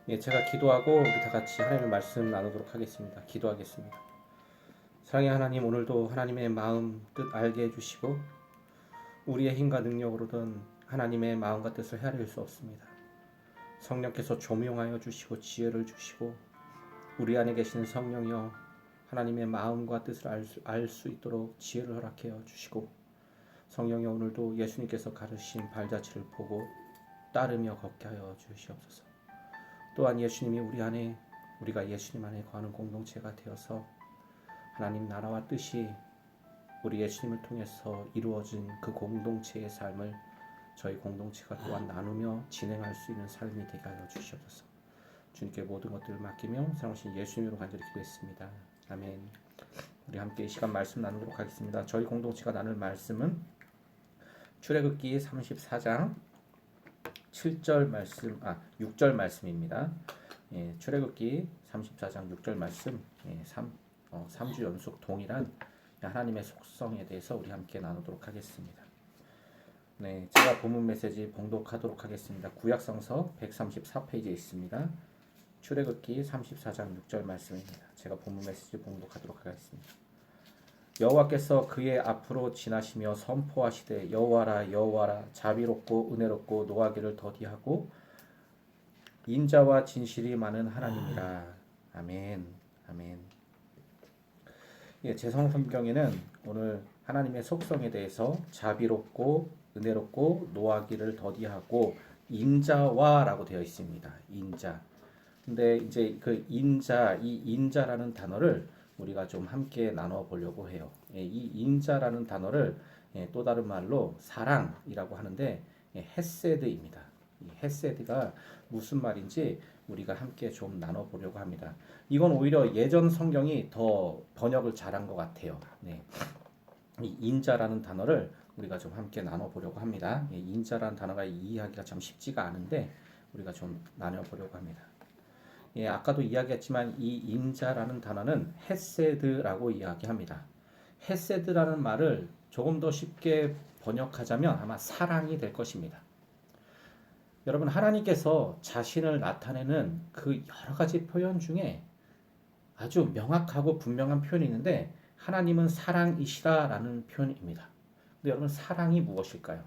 예, 제가 기도하고 우리 다 같이 하나님의 말씀 나누도록 하겠습니다. 기도하겠습니다. 사랑의 하나님, 오늘도 하나님의 마음 뜻 알게 해주시고 우리의 힘과 능력으로는 하나님의 마음과 뜻을 헤아릴 수 없습니다. 성령께서 조명하여 주시고 지혜를 주시고 우리 안에 계시는 성령이여 하나님의 마음과 뜻을 알 수 있도록 지혜를 허락해 주시고 성령이 오늘도 예수님께서 가르신 발자취를 보고 따르며 걷게 하여 주시옵소서. 또한 예수님이 우리 안에 우리가 예수님 안에 거하는 공동체가 되어서 하나님 나라와 뜻이 우리 예수님을 통해서 이루어진 그 공동체의 삶을 저희 공동체가 또한 나누며 진행할 수 있는 삶이 되게 하여 주시옵소서. 주님께 모든 것들을 맡기며 사랑하신 예수님으로 간절히 기도했습니다. 아멘. 우리 함께 이 시간 말씀 나누도록 하겠습니다. 저희 공동체가 나눌 말씀은 출애굽기 34장 7절 말씀, 6절 말씀입니다. 예, 출애굽기 34장 6절 말씀, 3주 연속 동일한 하나님의 속성에 대해서 우리 함께 나누도록 하겠습니다. 네, 제가 본문 메시지 봉독하도록 하겠습니다. 구약성서 134페이지에 있습니다. 출애굽기 34장 6절 말씀입니다. 제가 본문 메시지 봉독하도록 하겠습니다. 여호와께서 그의 앞으로 지나시며 선포하시되 여호와라 여호와라 자비롭고 은혜롭고 노하기를 더디하고 인자와 진실이 많은 하나님이라. 아멘. 아멘. 예, 제 성경에는 오늘 하나님의 속성에 대해서 자비롭고 은혜롭고 노하기를 더디하고 인자와라고 되어 있습니다. 인자. 근데 이제 그 인자, 이 인자라는 단어를 우리가 좀 함께 나눠 보려고 해요. 예, 이 인자라는 단어를 또 다른 말로 사랑이라고 하는데 헤세드입니다. 이 헤세드가 무슨 말인지 우리가 함께 좀 나눠 보려고 합니다. 이건 오히려 예전 성경이 더 번역을 잘한 것 같아요. 네. 이 인자라는 단어를 우리가 좀 함께 나눠 보려고 합니다. 예, 인자라는 단어가 이해하기가 참 쉽지가 않은데 우리가 좀 나눠 보려고 합니다. 예, 아까도 이야기했지만 이 인자라는 단어는 헤세드라고 이야기합니다. 헤세드라는 말을 조금 더 쉽게 번역하자면 아마 사랑이 될 것입니다. 여러분, 하나님께서 자신을 나타내는 그 여러 가지 표현 중에 아주 명확하고 분명한 표현이 있는데 하나님은 사랑이시라라는 표현입니다. 근데 여러분, 사랑이 무엇일까요?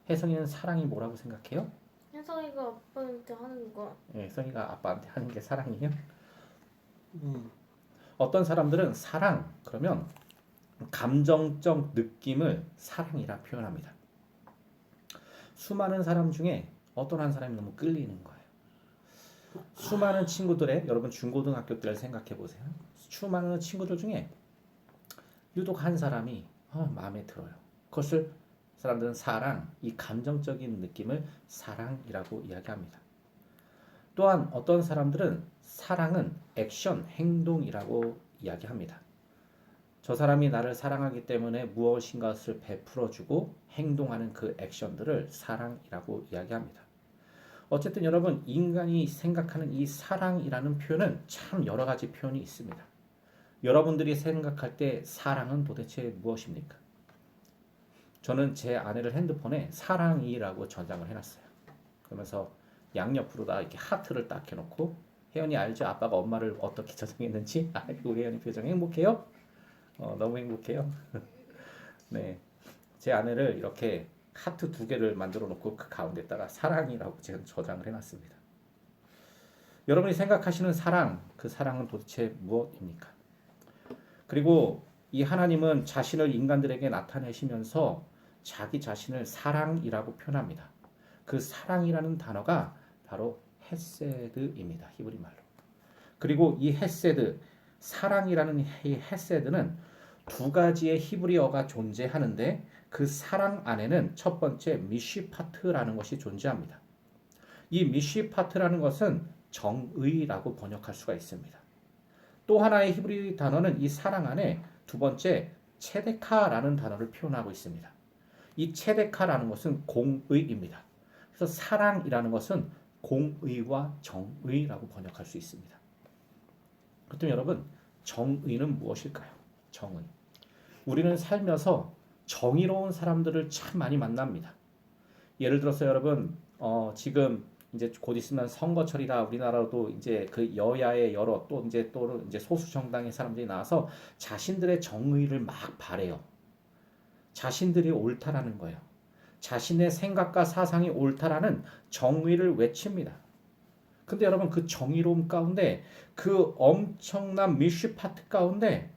혜성이는 사랑이 뭐라고 생각해요? 혜성이가 아빠한테 하는 거. 예, 혜성이가 아빠한테 하는 게 사랑이에요? 어떤 사람들은 사랑 그러면 감정적 느낌을 사랑이라 표현합니다. 수많은 사람 중에 어떤 한 사람이 너무 끌리는 거예요. 수많은 친구들의 여러분 중고등학교 때를 생각해 보세요. 수많은 친구들 중에 유독 한 사람이 마음에 들어요. 그것을 사람들은 사랑, 이 감정적인 느낌을 사랑이라고 이야기합니다. 또한 어떤 사람들은 사랑은 액션, 행동이라고 이야기합니다. 저 사람이 나를 사랑하기 때문에 무엇인가를 베풀어주고 행동하는 그 액션들을 사랑이라고 이야기합니다. 어쨌든 여러분, 인간이 생각하는 이 사랑이라는 표현은 참 여러 가지 표현이 있습니다. 여러분들이 생각할 때 사랑은 도대체 무엇입니까? 저는 제 아내를 핸드폰에 사랑이라고 저장을 해놨어요. 그러면서 양옆으로다 이렇게 하트를 딱 해놓고, 혜연이 알죠? 아빠가 엄마를 어떻게 저장했는지? 우리 혜연이 표정 행복해요? 너무 행복해요. 네, 제 아내를 이렇게 하트 2개를 만들어 놓고 그 가운데다가 사랑이라고 제가 저장을 해놨습니다. 여러분이 생각하시는 사랑, 그 사랑은 도대체 무엇입니까? 그리고 이 하나님은 자신을 인간들에게 나타내시면서 자기 자신을 사랑이라고 표현합니다. 그 사랑이라는 단어가 바로 헤세드입니다. 히브리 말로. 그리고 이 헤세드, 사랑이라는 이 헤세드는 두 가지의 히브리어가 존재하는데 그 사랑 안에는 첫 번째 미시파트라는 것이 존재합니다. 이 미시파트라는 것은 정의라고 번역할 수가 있습니다. 또 하나의 히브리 단어는 이 사랑 안에 두 번째 체데카라는 단어를 표현하고 있습니다. 이 체데카라는 것은 공의입니다. 그래서 사랑이라는 것은 공의와 정의라고 번역할 수 있습니다. 그렇다면 여러분, 정의는 무엇일까요? 정의. 우리는 살면서 정의로운 사람들을 참 많이 만납니다. 예를 들어서 여러분, 지금 이제 곧 있으면 선거철이라 우리나라도 이제 그 여야의 여러 또 이제 소수 정당의 사람들이 나와서 자신들의 정의를 막 바래요. 자신들이 옳다라는 거예요. 자신의 생각과 사상이 옳다라는 정의를 외칩니다. 근데 여러분 그 정의로움 가운데 그 엄청난 미슈파트 가운데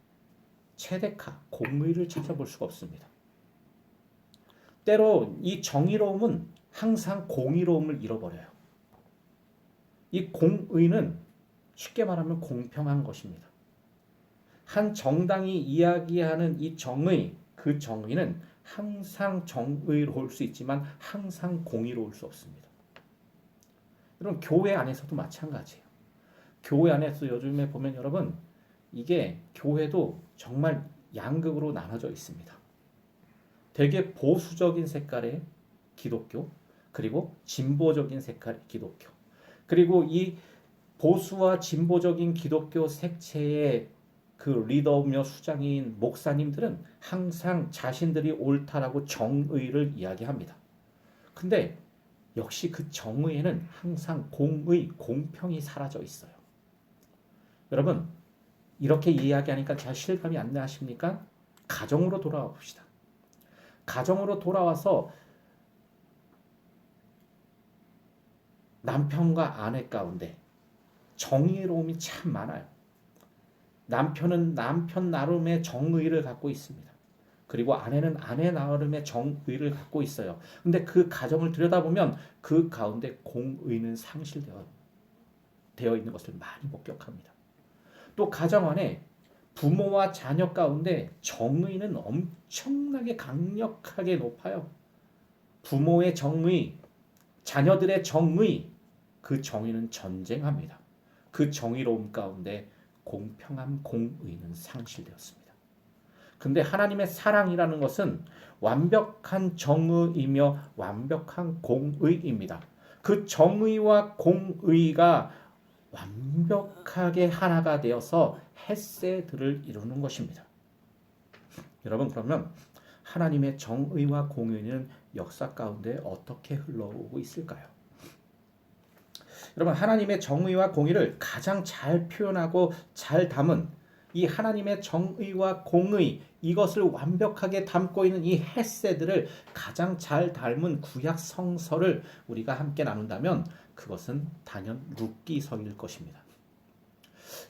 체데카 공의를 찾아볼 수가 없습니다. 때로 이 정의로움은 항상 공의로움을 잃어버려요. 이 공의는 쉽게 말하면 공평한 것입니다. 한 정당이 이야기하는 이 정의, 그 정의는 항상 정의로울 수 있지만 항상 공의로울 수 없습니다. 여러분 교회 안에서도 마찬가지예요. 교회 안에서 요즘에 보면 여러분 이게 교회도 정말 양극으로 나눠져 있습니다. 되게 보수적인 색깔의 기독교, 그리고 진보적인 색깔의 기독교. 그리고 이 보수와 진보적인 기독교 색채의 그 리더며 수장인 목사님들은 항상 자신들이 옳다라고 정의를 이야기합니다. 근데 역시 그 정의에는 항상 공의, 공평이 사라져 있어요. 여러분, 이렇게 이야기하니까 잘 실감이 안 나십니까? 가정으로 돌아와 봅시다. 가정으로 돌아와서 남편과 아내 가운데 정의로움이 참 많아요. 남편은 남편 나름의 정의를 갖고 있습니다. 그리고 아내는 아내 나름의 정의를 갖고 있어요. 근데 그 가정을 들여다보면 그 가운데 공의는 상실되어 있는 것을 많이 목격합니다. 또 가정 안에 부모와 자녀 가운데 정의는 엄청나게 강력하게 높아요. 부모의 정의, 자녀들의 정의, 그 정의는 전쟁합니다. 그 정의로움 가운데 공평한 공의는 상실되었습니다. 근데 하나님의 사랑이라는 것은 완벽한 정의이며 완벽한 공의입니다. 그 정의와 공의가 완벽하게 하나가 되어서 헤세드를 이루는 것입니다. 여러분 그러면 하나님의 정의와 공의는 역사 가운데 어떻게 흘러오고 있을까요? 여러분 하나님의 정의와 공의를 가장 잘 표현하고 잘 담은 이 하나님의 정의와 공의 이것을 완벽하게 담고 있는 이 헤세드를 가장 잘 닮은 구약 성서를 우리가 함께 나눈다면 그것은 단연 룻기서일 것입니다.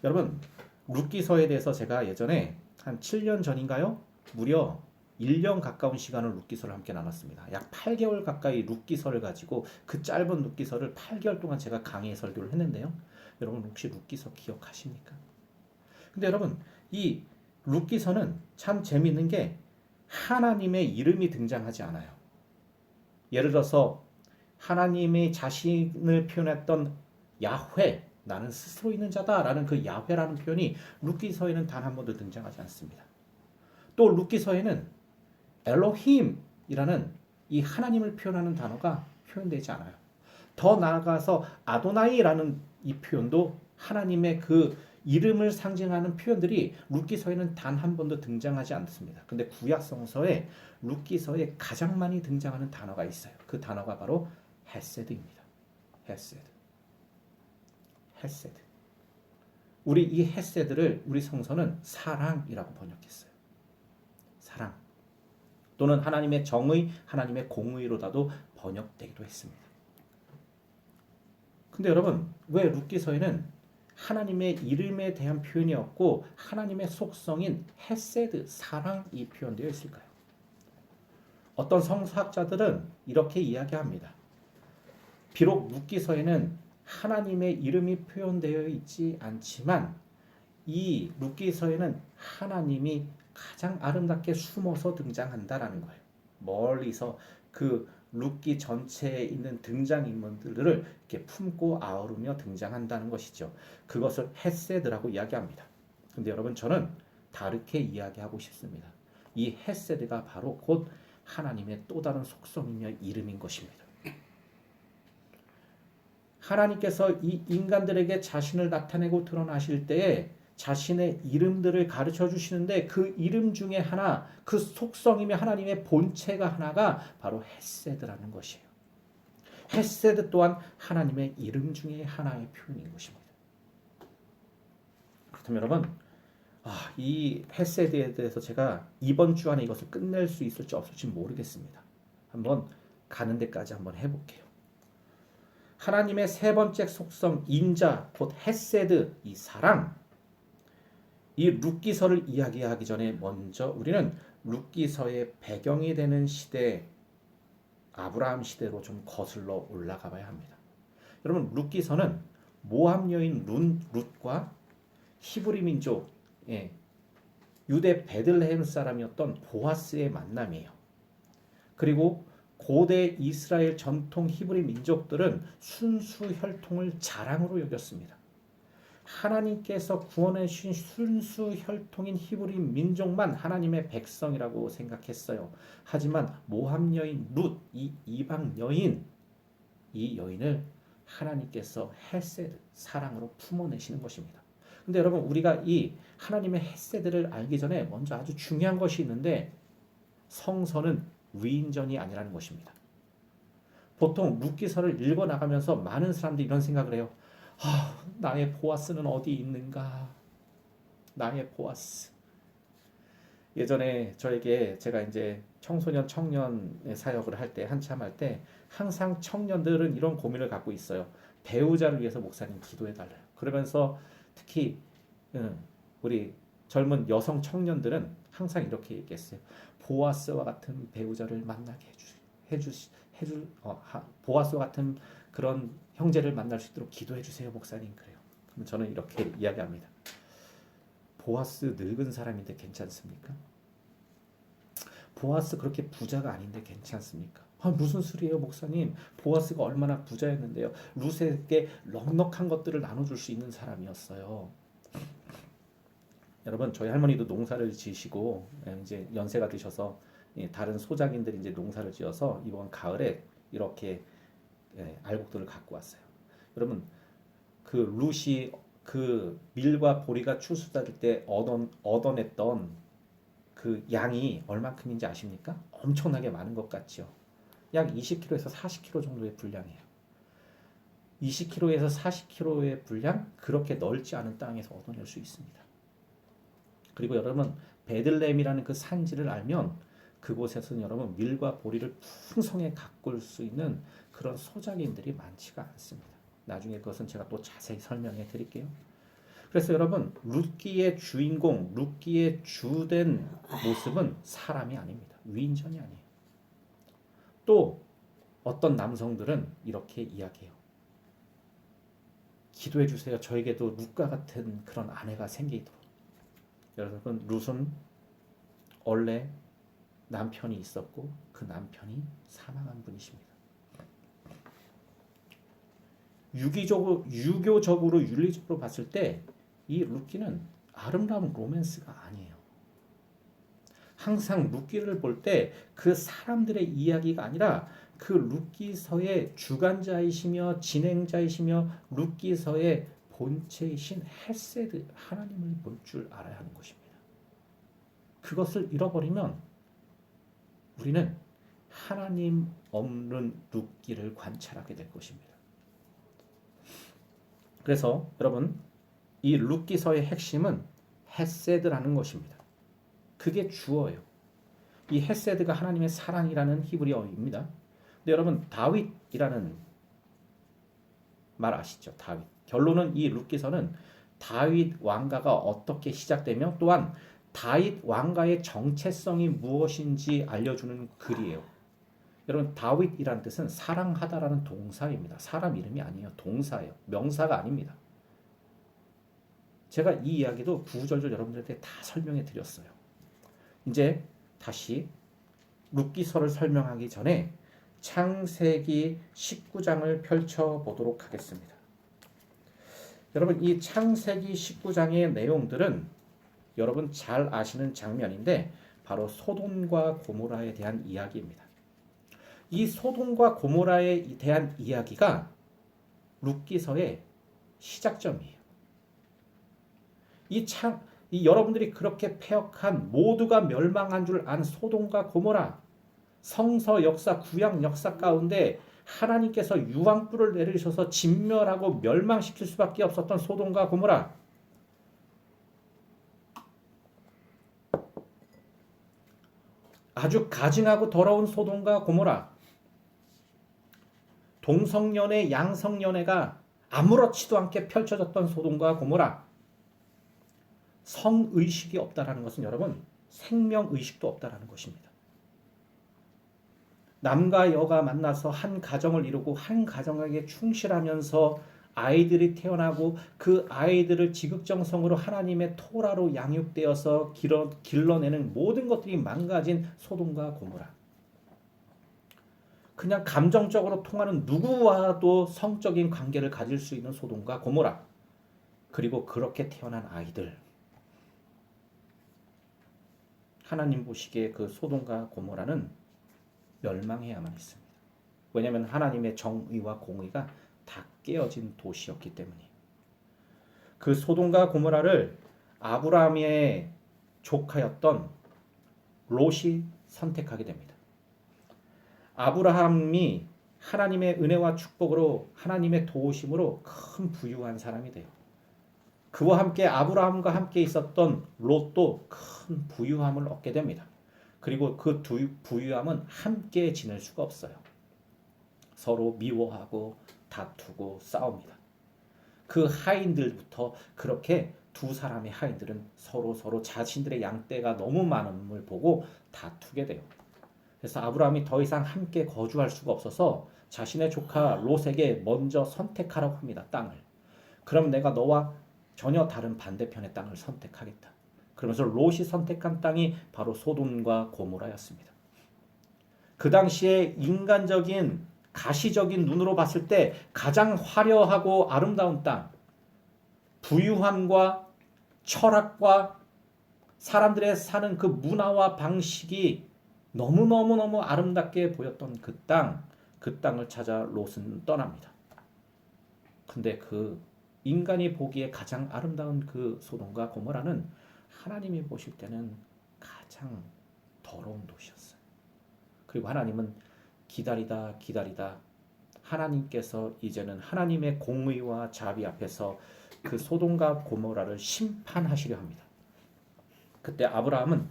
여러분 룻기서에 대해서 제가 예전에 한 7년 전인가요? 무려 1년 가까운 시간을 룻기서를 함께 나눴습니다. 약 8개월 가까이 룻기서를 가지고 그 짧은 룻기서를 8개월 동안 제가 강의 설교를 했는데요. 여러분 혹시 룻기서 기억하십니까? 근데 여러분 이 룻기서는 참 재미있는 게 하나님의 이름이 등장하지 않아요. 예를 들어서 하나님의 자신을 표현했던 야훼, 나는 스스로 있는 자다라는 그 야훼라는 표현이 룻기서에는 단 한 번도 등장하지 않습니다. 또 룻기서에는 엘로힘이라는 이 하나님을 표현하는 단어가 표현되지 않아요. 더 나아가서 아도나이라는 이 표현도 하나님의 그 이름을 상징하는 표현들이 룻기서에는 단 한 번도 등장하지 않습니다. 근데 구약 성서에 룻기서에 가장 많이 등장하는 단어가 있어요. 그 단어가 바로 헤세드입니다. 헤세드. 헤세드. 우리 이 헤세드를 우리 성서는 사랑이라고 번역했어요. 사랑. 또는 하나님의 정의, 하나님의 공의로다도 번역되기도 했습니다. 근데 여러분, 왜 룻기서에는 하나님의 이름에 대한 표현이 없고 하나님의 속성인 헤세드, 사랑이 표현되어 있을까요? 어떤 성서학자들은 이렇게 이야기합니다. 비록 룻기서에는 하나님의 이름이 표현되어 있지 않지만 이 룻기서에는 하나님이 가장 아름답게 숨어서 등장한다라는 거예요. 멀리서 그 룻기 전체에 있는 등장인물들을 이렇게 품고 아우르며 등장한다는 것이죠. 그것을 헤세드라고 이야기합니다. 근데 여러분 저는 다르게 이야기하고 싶습니다. 이 헤세드가 바로 곧 하나님의 또 다른 속성이며 이름인 것입니다. 하나님께서 이 인간들에게 자신을 나타내고 드러나실 때에 자신의 이름들을 가르쳐 주시는데 그 이름 중에 하나, 그 속성이며 하나님의 본체가 하나가 바로 헤세드라는 것이에요. 헤세드 또한 하나님의 이름 중에 하나의 표현인 것입니다. 그렇다면 여러분, 이 헤세드에 대해서 제가 이번 주 안에 이것을 끝낼 수 있을지 없을지 모르겠습니다. 한번 가는 데까지 한번 해볼게요. 하나님의 세 번째 속성 인자 곧 헤세드, 이 사랑, 이 룻기서를 이야기하기 전에 먼저 우리는 룻기서의 배경이 되는 시대, 아브라함 시대로 좀 거슬러 올라가 봐야 합니다. 여러분, 룻기서는 모압 여인 룻과 히브리 민족, 유대 베들레헴 사람이었던 보아스의 만남이에요. 그리고 고대 이스라엘 전통 히브리 민족들은 순수 혈통을 자랑으로 여겼습니다. 하나님께서 구원해 주신 순수 혈통인 히브리 민족만 하나님의 백성이라고 생각했어요. 하지만 모압 여인 룻, 이 이방 여인, 이 여인을 하나님께서 헤세드, 사랑으로 품어내시는 것입니다. 근데 여러분, 우리가 이 하나님의 헤세드를 알기 전에 먼저 아주 중요한 것이 있는데, 성서는 위인전이 아니라는 것입니다. 보통 룻기서를 읽어 나가면서 많은 사람들이 이런 생각을 해요. 나의 보아스는 어디 있는가? 나의 보아스. 예전에 저에게 제가 이제 청소년 청년의 사역을 할 때, 한참 할 때 항상 청년들은 이런 고민을 갖고 있어요. 배우자를 위해서 목사님 기도해 달라요. 그러면서 특히 우리 젊은 여성 청년들은 항상 이렇게 얘기했어요. 보아스와 같은 배우자를 만나게 보아스와 같은 그런 형제를 만날 수 있도록 기도해 주세요, 목사님. 그래요. 그럼 저는 이렇게 이야기합니다. 보아스 늙은 사람인데 괜찮습니까? 보아스 그렇게 부자가 아닌데 괜찮습니까? 무슨 소리예요, 목사님? 보아스가 얼마나 부자였는데요. 룻에게 넉넉한 것들을 나눠줄 수 있는 사람이었어요. 여러분, 저희 할머니도 농사를 지으시고 이제 연세가 드셔서 다른 소작인들이 이제 농사를 지어서 이번 가을에 이렇게 알곡들을 갖고 왔어요. 여러분, 그 룻이 그 밀과 보리가 추수될 때 얻어냈던 그 양이 얼마큼인지 아십니까? 엄청나게 많은 것 같죠. 약 20kg에서 40kg 정도의 분량이에요. 20kg에서 40kg의 분량, 그렇게 넓지 않은 땅에서 얻어낼 수 있습니다. 그리고 여러분, 베들레헴이라는 그 산지를 알면 그곳에서는 여러분 밀과 보리를 풍성하게 가꿀 수 있는 그런 소작인들이 많지가 않습니다. 나중에 그것은 제가 또 자세히 설명해 드릴게요. 그래서 여러분, 룻기의 주인공, 룻기의 주된 모습은 사람이 아닙니다. 위인전이 아니에요. 또 어떤 남성들은 이렇게 이야기해요. 기도해 주세요. 저에게도 룻과 같은 그런 아내가 생기도록. 여러분, 룻은 원래 남편이 있었고 그 남편이 사망한 분이십니다. 유교적으로 윤리적으로 봤을 때 이 룻기는 아름다운 로맨스가 아니에요. 항상 룻기를 볼 때 그 사람들의 이야기가 아니라 그 룻기서의 주관자이시며 진행자이시며 룻기서의 본체이신 헤세드, 하나님을 볼 줄 알아야 하는 것입니다. 그것을 잃어버리면 우리는 하나님 없는 룻기를 관찰하게 될 것입니다. 그래서 여러분, 이 룻기서의 핵심은 헤세드라는 것입니다. 그게 주어예요. 이 헤세드가 하나님의 사랑이라는 히브리어입니다. 근데 여러분, 다윗이라는 말 아시죠? 다윗. 결론은 이 룻기서는 다윗 왕가가 어떻게 시작되며 또한 다윗 왕가의 정체성이 무엇인지 알려주는 글이에요. 여러분, 다윗이라는 뜻은 사랑하다라는 동사입니다. 사람 이름이 아니에요. 동사예요. 명사가 아닙니다. 제가 이 이야기도 구구절절 여러분들한테 다 설명해 드렸어요. 이제 다시 룻기서를 설명하기 전에 창세기 19장을 펼쳐보도록 하겠습니다. 여러분, 이 창세기 19장의 내용들은 여러분 잘 아시는 장면인데 바로 소돔과 고모라에 대한 이야기입니다. 이 소돔과 고모라에 대한 이야기가 룻기서의 시작점이에요. 이 여러분들이 그렇게 패역한, 모두가 멸망한 줄 아는 소돔과 고모라, 성서 역사, 구약 역사 가운데 하나님께서 유황불을 내리셔서 진멸하고 멸망시킬 수밖에 없었던 소돔과 고모라. 아주 가증하고 더러운 소돔과 고모라. 동성연애, 양성연애가 아무렇지도 않게 펼쳐졌던 소돔과 고모라. 성의식이 없다라는 것은 여러분 생명의식도 없다라는 것입니다. 남과 여가 만나서 한 가정을 이루고 한 가정에게 충실하면서 아이들이 태어나고 그 아이들을 지극정성으로 하나님의 토라로 양육되어서 길러내는 모든 것들이 망가진 소돔과 고모라. 그냥 감정적으로 통하는 누구와도 성적인 관계를 가질 수 있는 소돔과 고모라. 그리고 그렇게 태어난 아이들. 하나님 보시기에 그 소돔과 고모라는 멸망해야만 했습니다. 왜냐하면 하나님의 정의와 공의가 다 깨어진 도시였기 때문이에요. 그 소돔과 고모라를 아브라함의 조카였던 롯이 선택하게 됩니다. 아브라함이 하나님의 은혜와 축복으로 하나님의 도우심으로 큰 부유한 사람이 돼요. 그와 함께 아브라함과 함께 있었던 롯도 큰 부유함을 얻게 됩니다. 그리고 그 두 부유함은 함께 지낼 수가 없어요. 서로 미워하고 다투고 싸웁니다. 그 하인들부터 그렇게 두 사람의 하인들은 서로 자신들의 양떼가 너무 많음을 보고 다투게 돼요. 그래서 아브라함이 더 이상 함께 거주할 수가 없어서 자신의 조카 롯에게 먼저 선택하라고 합니다. 땅을. 그럼 내가 너와 전혀 다른 반대편의 땅을 선택하겠다. 그러면서 롯이 선택한 땅이 바로 소돔과 고모라였습니다. 그 당시에 인간적인 가시적인 눈으로 봤을 때 가장 화려하고 아름다운 땅, 부유함과 철학과 사람들의 사는 그 문화와 방식이 너무너무 아름답게 보였던 그 땅을 찾아 롯은 떠납니다. 근데 그 인간이 보기에 가장 아름다운 그 소돔과 고모라는 하나님이 보실 때는 가장 더러운 도시였어요. 그리고 하나님은 기다리다 하나님께서 이제는 하나님의 공의와 자비 앞에서 그 소돔과 고모라를 심판하시려 합니다. 그때 아브라함은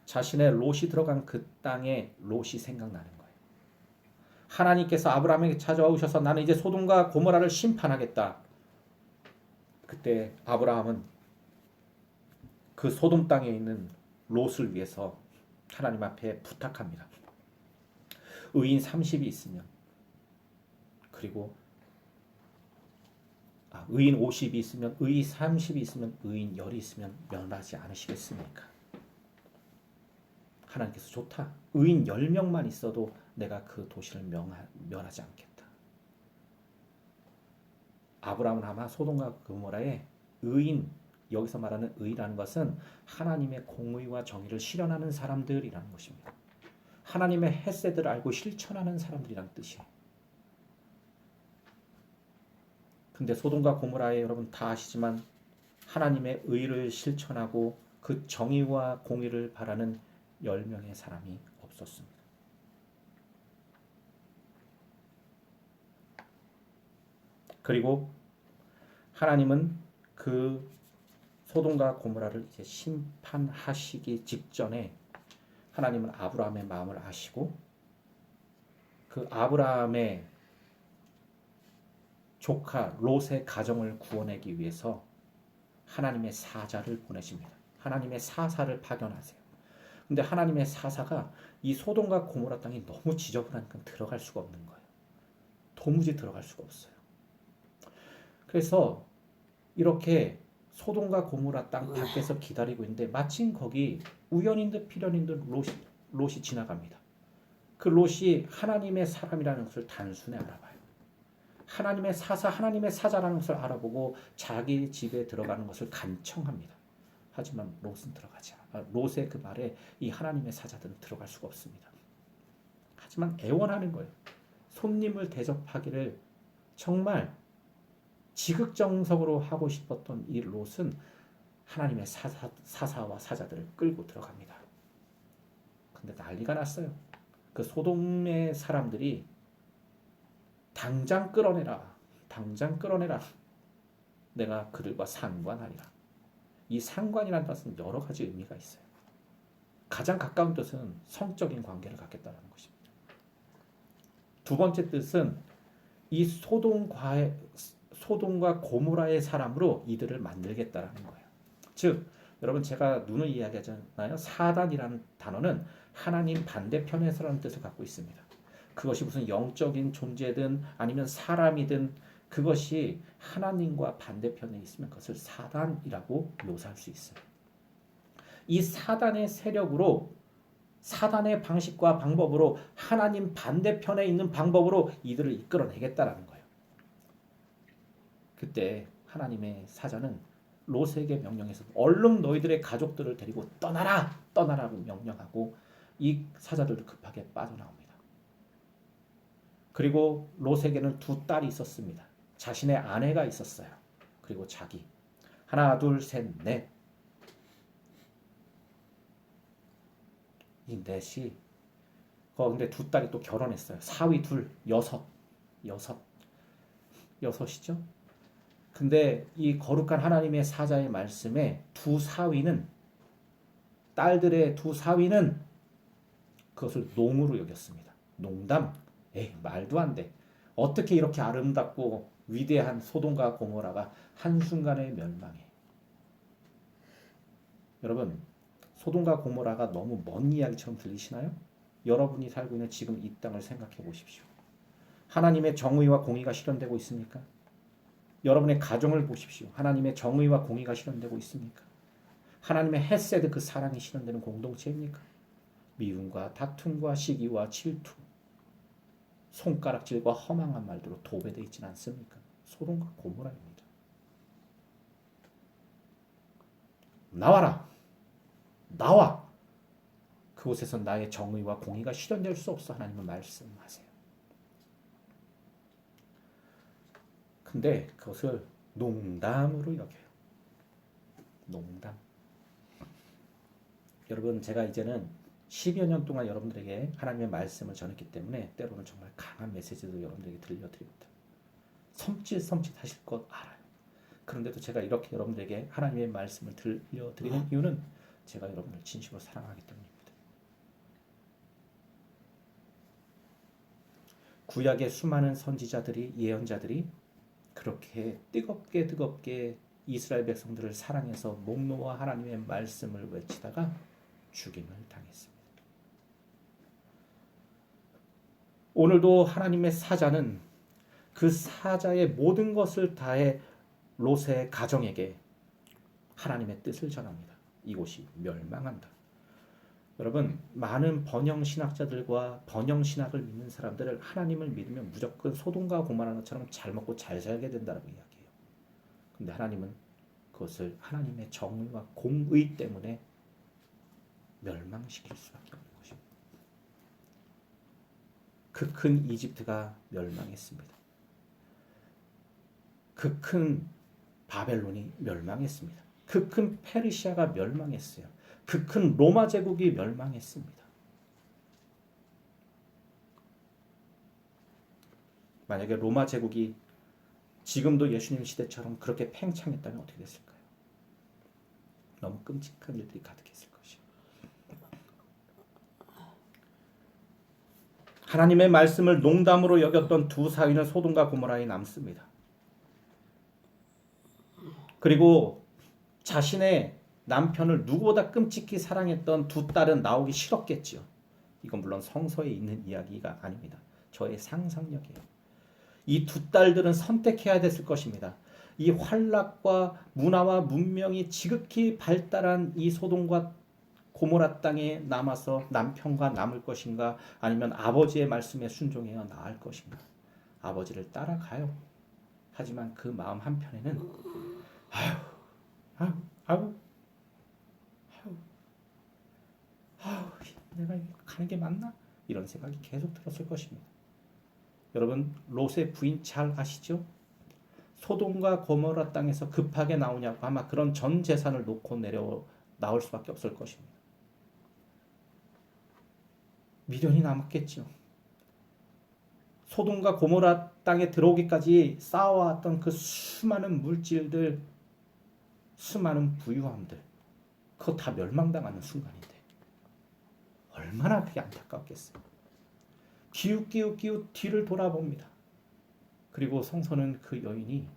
자신의 롯이 들어간 그 땅에 롯이 생각나는 거예요. 하나님께서 아브라함에게 찾아와 오셔서 나는 이제 소돔과 고모라를 심판하겠다. 그때 아브라함은 그 소돔 땅에 있는 롯을 위해서 하나님 앞에 부탁합니다. 의인 30이 있으면 그리고 의인 50이 있으면 의인 30이 있으면 의인 10이 있으면 면하지 않으시겠습니까? 하나님께서 좋다. 의인 10명만 있어도 내가 그 도시를 면하지 않겠다. 아브라함은 아마 소돔과 고모라의 의인, 여기서 말하는 의라는 것은 하나님의 공의와 정의를 실현하는 사람들이라는 것입니다. 하나님의 헤세드를 알고 실천하는 사람들이라는 뜻이에요. 근데 소돔과 고모라에 여러분 다 아시지만 하나님의 의를 실천하고 그 정의와 공의를 바라는 10명의 사람이 없었습니다. 그리고 하나님은 그 소돔과 고모라를 이제 심판하시기 직전에 하나님은 아브라함의 마음을 아시고 그 아브라함의 조카 롯의 가정을 구원하기 위해서 하나님의 사자를 보내십니다. 하나님의 사사를 파견하세요. 근데 하나님의 사사가 이 소돔과 고모라 땅이 너무 지저분하니까 들어갈 수가 없는 거예요. 도무지 들어갈 수가 없어요. 그래서 이렇게 소돔과 고모라 땅 밖에서 기다리고 있는데 마침 거기 우연인 듯 필연인 듯 롯이 지나갑니다. 그 롯이 하나님의 사람이라는 것을 단순히 알아봐요. 하나님의 사사, 하나님의 사자라는 것을 알아보고 자기 집에 들어가는 것을 간청합니다. 하지만 롯은 들어가지 않아요. 롯의 그 말에 이 하나님의 사자들은 들어갈 수가 없습니다. 하지만 애원하는 거예요. 손님을 대접하기를 정말 지극정성으로 하고 싶었던 이 롯은 하나님의 사사와 사자들을 끌고 들어갑니다. 근데 난리가 났어요. 그 소돔의 사람들이 당장 끌어내라. 당장 끌어내라. 내가 그들과 상관하리라. 이 상관이라는 뜻은 여러 가지 의미가 있어요. 가장 가까운 뜻은 성적인 관계를 갖겠다는 것입니다. 두 번째 뜻은 이 소돔과 고모라의 사람으로 이들을 만들겠다라는 거예요. 즉 여러분 제가 누누이 이야기하잖아요. 사단이라는 단어는 하나님 반대편에서라는 뜻을 갖고 있습니다. 그것이 무슨 영적인 존재든 아니면 사람이든 그것이 하나님과 반대편에 있으면 그것을 사단이라고 묘사할 수 있어요. 이 사단의 세력으로 사단의 방식과 방법으로 하나님 반대편에 있는 방법으로 이들을 이끌어내겠다라는 거예요. 그때 하나님의 사자는 롯에게 명령해서 얼른 너희들의 가족들을 데리고 떠나라고 명령하고 이 사자들도 급하게 빠져나옵니다. 그리고 롯에게는 두 딸이 있었습니다. 자신의 아내가 있었어요. 그리고 자기. 하나, 둘, 셋, 넷. 이 넷이 근데 두 딸이 또 결혼했어요. 사위 둘, 여섯이죠. 근데 이 거룩한 하나님의 사자의 말씀에 딸들의 두 사위는 그것을 농으로 여겼습니다. 농담? 말도 안 돼. 어떻게 이렇게 아름답고 위대한 소돔과 고모라가 한순간에 멸망해. 여러분 소돔과 고모라가 너무 먼 이야기처럼 들리시나요? 여러분이 살고 있는 지금 이 땅을 생각해 보십시오. 하나님의 정의와 공의가 실현되고 있습니까? 여러분의 가정을 보십시오. 하나님의 정의와 공의가 실현되고 있습니까? 하나님의 헤세드 그 사랑이 실현되는 공동체입니까? 미움과 다툼과 시기와 질투, 손가락질과 허망한 말들로 도배되어 있지는 않습니까? 소돔과 고모라입니다. 나와라. 나와. 그곳에서 나의 정의와 공의가 실현될 수 없어. 하나님은 말씀하세요. 근데 그것을 농담으로 여겨요. 농담. 여러분 제가 이제는 10여 년 동안 여러분들에게 하나님의 말씀을 전했기 때문에 때로는 정말 강한 메시지도 여러분들에게 들려드립니다. 섬찟 하실 것 알아요. 그런데도 제가 이렇게 여러분들에게 하나님의 말씀을 들려드리는 이유는 제가 여러분을 진심으로 사랑하기 때문입니다. 구약의 수많은 선지자들이 예언자들이 그렇게 뜨겁게 이스라엘 백성들을 사랑해서 목 놓아 하나님의 말씀을 외치다가 죽임을 당했습니다. 오늘도 하나님의 사자는 그 사자의 모든 것을 다해 롯의 가정에게 하나님의 뜻을 전합니다. 이곳이 멸망한다. 여러분 많은 번영신학자들과 번영신학을 믿는 사람들을 하나님을 믿으면 무조건 소돔과 고모라 것처럼 잘 먹고 잘 살게 된다고 이야기해요. 근데 하나님은 그것을 하나님의 정의와 공의 때문에 멸망시킬 수밖에 없는 것입니다. 그 큰 이집트가 멸망했습니다. 그 큰 바벨론이 멸망했습니다. 그 큰 페르시아가 멸망했어요. 그 큰 로마 제국이 멸망했습니다. 만약에 로마 제국이 지금도 예수님 시대처럼 그렇게 팽창했다면 어떻게 됐을까요? 너무 끔찍한 일들이 가득했을 것이요. 하나님의 말씀을 농담으로 여겼던 두 사위는 소돔과 고모라에 남습니다. 그리고 자신의 남편을 누구보다 끔찍히 사랑했던 두 딸은 나오기 싫었겠지요. 이건 물론 성서에 있는 이야기가 아닙니다. 저의 상상력이에요. 이 두 딸들은 선택해야 됐을 것입니다. 이 환락과 문화와 문명이 지극히 발달한 이 소돔과 고모라 땅에 남아서 남편과 남을 것인가 아니면 아버지의 말씀에 순종해야 나을 것인가. 아버지를 따라가요. 하지만 그 마음 한편에는 내가 가는 게 맞나? 이런 생각이 계속 들었을 것입니다. 여러분 롯의 부인 잘 아시죠? 소돔과 고모라 땅에서 급하게 나오냐고 아마 그런 전 재산을 놓고 나올 수밖에 없을 것입니다. 미련이 남았겠죠. 소돔과 고모라 땅에 들어오기까지 쌓아왔던 그 수많은 물질들, 수많은 부유함들, 그거 다 멸망당하는 순간인데 얼마나 그게 안타깝겠어요. 기웃기웃 뒤를 돌아봅니다. 그리고 성서는 그 여인이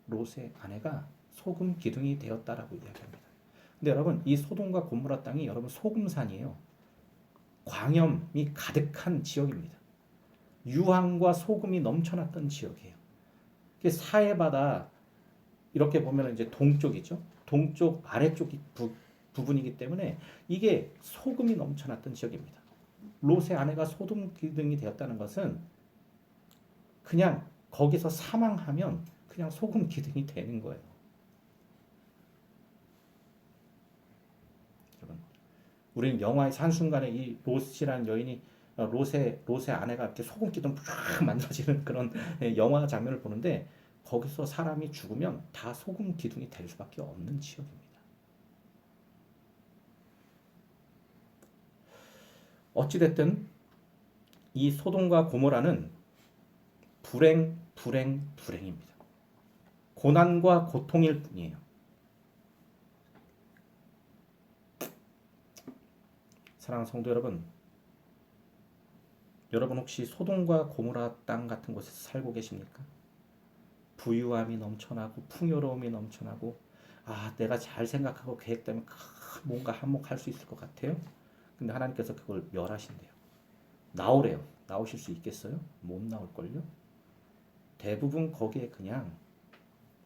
롯의 아내가 소금 기둥이 되었다라고 이야기합니다. 근데 여러분, 이 소돔과 고모라 땅이 여러분 소금산이에요. 광염이 가득한 지역입니다. 유황과 소금이 넘쳐났던 지역이에요. 사해바다 이렇게 보면 이제 동쪽이죠. 동쪽 아래쪽이 부분이기 때문에 이게 소금이 넘쳐났던 지역입니다. 롯의 아내가 소돔 기둥이 되었다는 것은 그냥 거기서 사망하면 그냥 소금 기둥이 되는 거예요. 여러분, 우리는 영화의 한순간에 이 롯이라는 여인이 롯의 아내가 이렇게 소금 기둥 쫙 만들어지는 그런 영화 장면을 보는데 거기서 사람이 죽으면 다 소금 기둥이 될 수밖에 없는 지역입니다. 어찌됐든 이 소돔과 고모라는 불행입니다. 고난과 고통일 뿐이에요. 사랑하는 성도 여러분, 여러분 혹시 소돔과 고모라 땅 같은 곳에서 살고 계십니까? 부유함이 넘쳐나고 풍요로움이 넘쳐나고 내가 잘 생각하고 계획되면 뭔가 한몫할 수 있을 것 같아요. 근데 하나님께서 그걸 멸하신대요. 나오래요. 나오실 수 있겠어요? 못 나올걸요? 대부분 거기에 그냥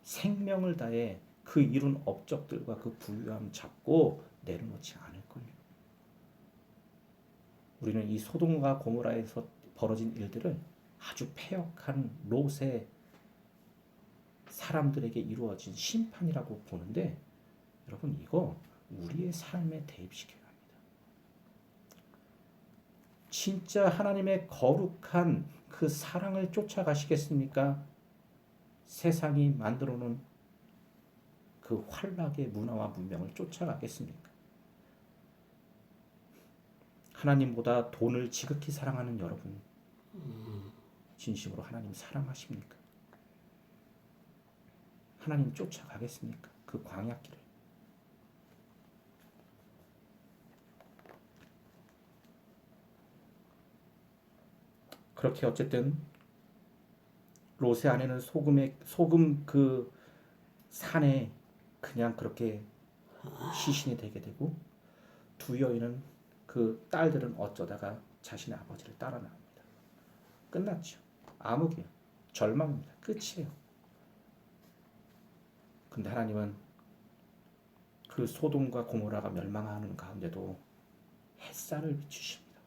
생명을 다해 그 이룬 업적들과 그 부유함 잡고 내려놓지 않을걸요. 우리는 이 소돔과 고모라에서 벌어진 일들을 아주 패역한 롯의 사람들에게 이루어진 심판이라고 보는데 여러분, 이거 우리의 삶에 대입시켜야 합니다. 진짜 하나님의 거룩한 그 사랑을 쫓아가시겠습니까? 세상이 만들어 놓은 그 환락의 문화와 문명을 쫓아가겠습니까? 하나님보다 돈을 지극히 사랑하는 여러분, 진심으로 하나님 사랑하십니까? 하나님 쫓아가겠습니까? 그 광야길을. 그렇게 어쨌든 롯의 아내는 소금 그 산에 그냥 그렇게 시신이 되게 되고 두 여인은 그 딸들은 어쩌다가 자신의 아버지를 따라 나옵니다. 끝났죠. 암흑이에요. 절망입니다. 끝이에요. 근데 하나님은 그 소돔과 고모라가 멸망하는 가운데도 햇살을 비추십니다.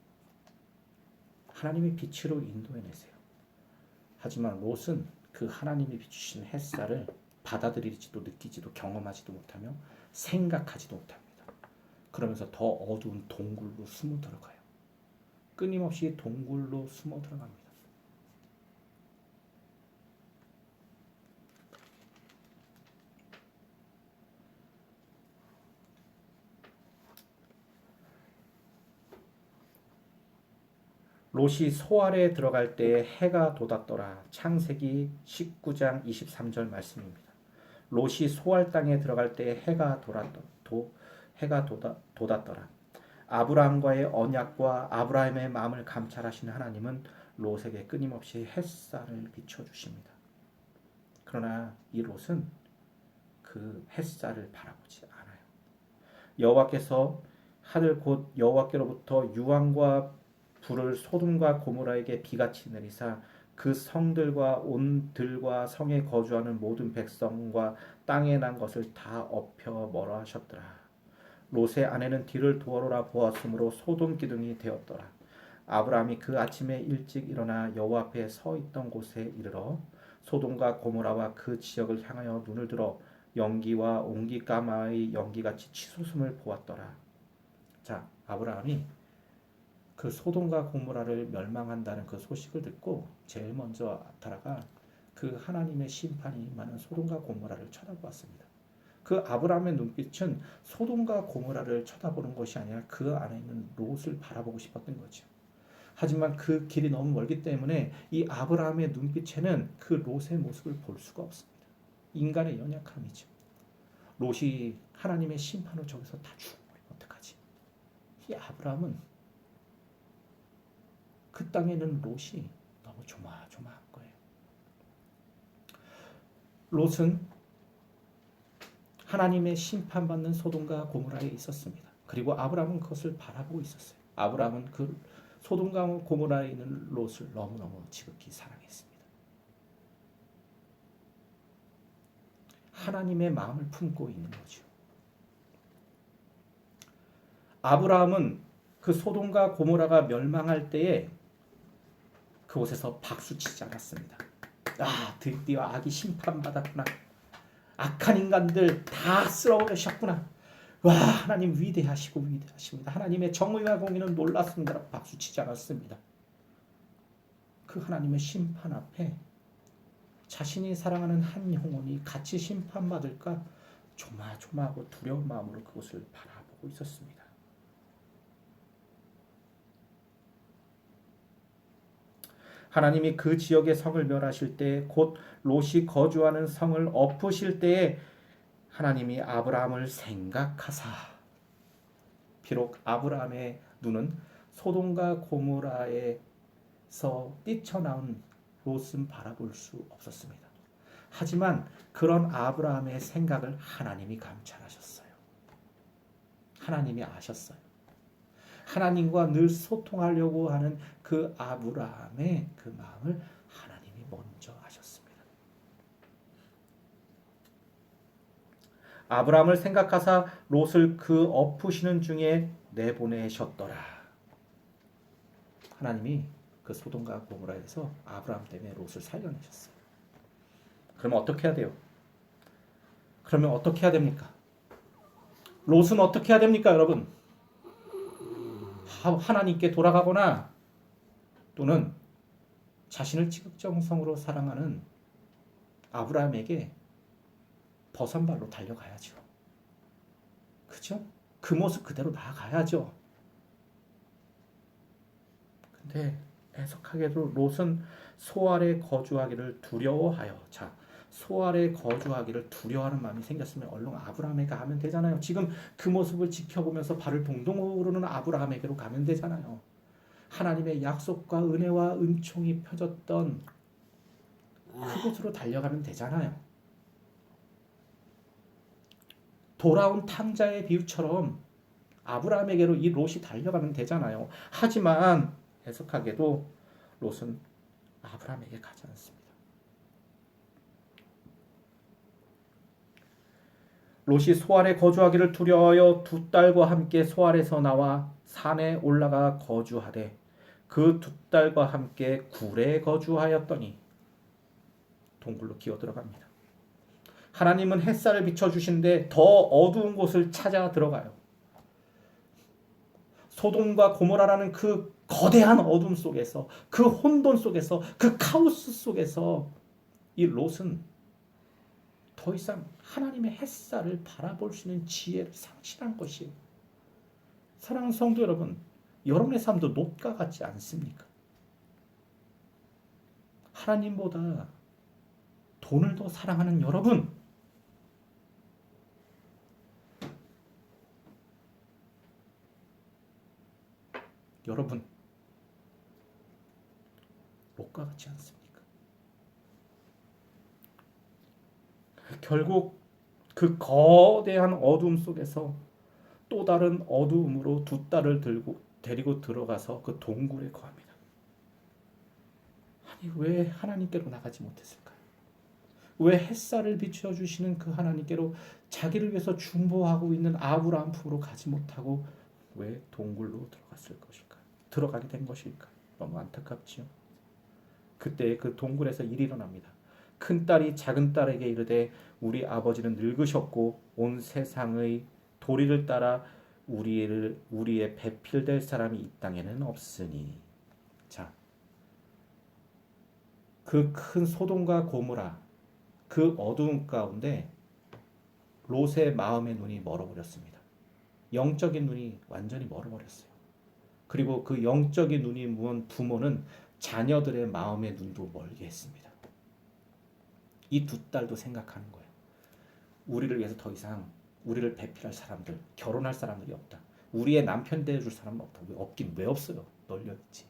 하나님의 빛으로 인도해내세요. 하지만 롯은 그 하나님이 비추신 햇살을 받아들이지도 느끼지도 경험하지도 못하며 생각하지도 못합니다. 그러면서 더 어두운 동굴로 숨어 들어가요. 끊임없이 동굴로 숨어 들어갑니다. 롯이 소알에 들어갈 때 해가 돋았더라. 창세기 19장 23절 말씀입니다. 롯이 소알 땅에 들어갈 때 해가 돋았더라. 아브라함과의 언약과 아브라함의 마음을 감찰하시는 하나님은 롯에게 끊임없이 햇살을 비춰주십니다. 그러나 이 롯은 그 햇살을 바라보지 않아요. 여호와께서 하늘 곧 여호와께로부터 유황과 불을 소돔과 고모라에게 비같이 내리사 그 성들과 온 들과 성에 거주하는 모든 백성과 땅에 난 것을 다 엎혀 멀어하셨더라. 롯의 아내는 뒤를 돌아보아 보았으므로 소돔 기둥이 되었더라. 아브라함이 그 아침에 일찍 일어나 여호와 앞에 서 있던 곳에 이르러 소돔과 고모라와 그 지역을 향하여 눈을 들어 연기와 옹기까마의 연기같이 치솟음을 보았더라. 자, 아브라함이 그 소돔과 고모라를 멸망한다는 그 소식을 듣고 제일 먼저 아타라가 그 하나님의 심판이 임하는 소돔과 고모라를 쳐다보았습니다. 그 아브라함의 눈빛은 소돔과 고모라를 쳐다보는 것이 아니라 그 안에 있는 롯을 바라보고 싶었던 거죠. 하지만 그 길이 너무 멀기 때문에 이 아브라함의 눈빛에는 그 롯의 모습을 볼 수가 없습니다. 인간의 연약함이죠. 롯이 하나님의 심판으로 저기서 다 죽어버리면 어떡하지? 이 아브라함은 그 땅에 있는 롯이 너무 조마조마한 거예요. 롯은 하나님의 심판받는 소돔과 고모라에 있었습니다. 그리고 아브라함은 그것을 바라보고 있었어요. 아브라함은 그 소돔과 고모라에 있는 롯을 너무너무 지극히 사랑했습니다. 하나님의 마음을 품고 있는 거죠. 아브라함은 그 소돔과 고모라가 멸망할 때에 그곳에서 박수치지 않았습니다. 아, 드디어 악이 심판받았구나. 악한 인간들 다 쓸어버리셨구나. 와, 하나님 위대하시고 위대하십니다. 하나님의 정의와 공의는 놀랐습니다. 박수치지 않았습니다. 그 하나님의 심판 앞에 자신이 사랑하는 한 영혼이 같이 심판받을까 조마조마하고 두려운 마음으로 그것을 바라보고 있었습니다. 하나님이 그 지역의 성을 멸하실 때, 곧 롯이 거주하는 성을 엎으실 때에 하나님이 아브라함을 생각하사, 비록 아브라함의 눈은 소돔과 고모라에서 뛰쳐나온 롯은 바라볼 수 없었습니다. 하지만 그런 아브라함의 생각을 하나님이 감찰하셨어요. 하나님이 아셨어요. 하나님과 늘 소통하려고 하는 그 아브라함의 그 마음을 하나님이 먼저 아셨습니다. 아브라함을 생각하사 롯을 그 엎으시는 중에 내보내셨더라. 하나님이 그 소돔과 고모라에서 아브라함 때문에 롯을 살려내셨어요. 그러면 어떻게 해야 돼요? 그러면 어떻게 해야 됩니까? 롯은 어떻게 해야 됩니까, 여러분? 하나님께 돌아가거나 또는 자신을 지극정성으로 사랑하는 아브라함에게 버선발로 달려가야죠. 그죠? 그 모습 그대로 나아가야죠. 근데 애석하게도 롯은 소 아래 거주하기를 두려워하여, 자, 소 아래 거주하기를 두려워하는 마음이 생겼으면 얼른 아브라함에게 가면 되잖아요. 지금 그 모습을 지켜보면서 발을 동동 오르는 아브라함에게로 가면 되잖아요. 하나님의 약속과 은혜와 은총이 펴졌던 그곳으로 달려가면 되잖아요. 돌아온 탕자의 비유처럼 아브라함에게로 이 롯이 달려가면 되잖아요. 하지만 애석하게도 롯은 아브라함에게 가지 않습니다. 롯이 소알에 거주하기를 두려워하여 두 딸과 함께 소알에서 나와 산에 올라가 거주하되 그 두 딸과 함께 굴에 거주하였더니, 동굴로 기어 들어갑니다. 하나님은 햇살을 비춰주신데 더 어두운 곳을 찾아 들어가요. 소돔과 고모라라는 그 거대한 어둠 속에서, 그 혼돈 속에서, 그 카오스 속에서 이 롯은 더 이상 하나님의 햇살을 바라볼 수 있는 지혜를 상실한 것이에요. 사랑하는 성도 여러분, 여러분의 삶도 롯과 같지 않습니까? 하나님보다 돈을 더 사랑하는 여러분, 롯과 같지 않습니까? 결국 그 거대한 어둠 속에서 또 다른 어두움으로 두 딸을 데리고 들어가서 그 동굴에 거합니다. 아니, 왜 하나님께로 나가지 못했을까요? 왜 햇살을 비춰주시는 그 하나님께로 자기를 위해서 중보하고 있는 아브라함 품으로 가지 못하고 왜 동굴로 들어갔을 것일까요? 들어가게 된 것일까요? 너무 안타깝지요. 그때 그 동굴에서 일이 일어납니다. 큰딸이 작은딸에게 이르되 우리 아버지는 늙으셨고 온 세상의 도리를 따라 우리의 배필될 사람이 이 땅에는 없으니. 자, 그 큰 소돔과 고모라, 그 어두운 가운데 롯의 마음의 눈이 멀어버렸습니다. 영적인 눈이 완전히 멀어버렸어요. 그리고 그 영적인 눈이 무언 부모는 자녀들의 마음의 눈도 멀게 했습니다. 이 두 딸도 생각하는 거예요. 우리를 위해서 더 이상 우리를 배필할 사람들, 결혼할 사람들이 없다. 우리의 남편 대해줄 사람은 없다. 왜 없긴 왜 없어요? 널려있지.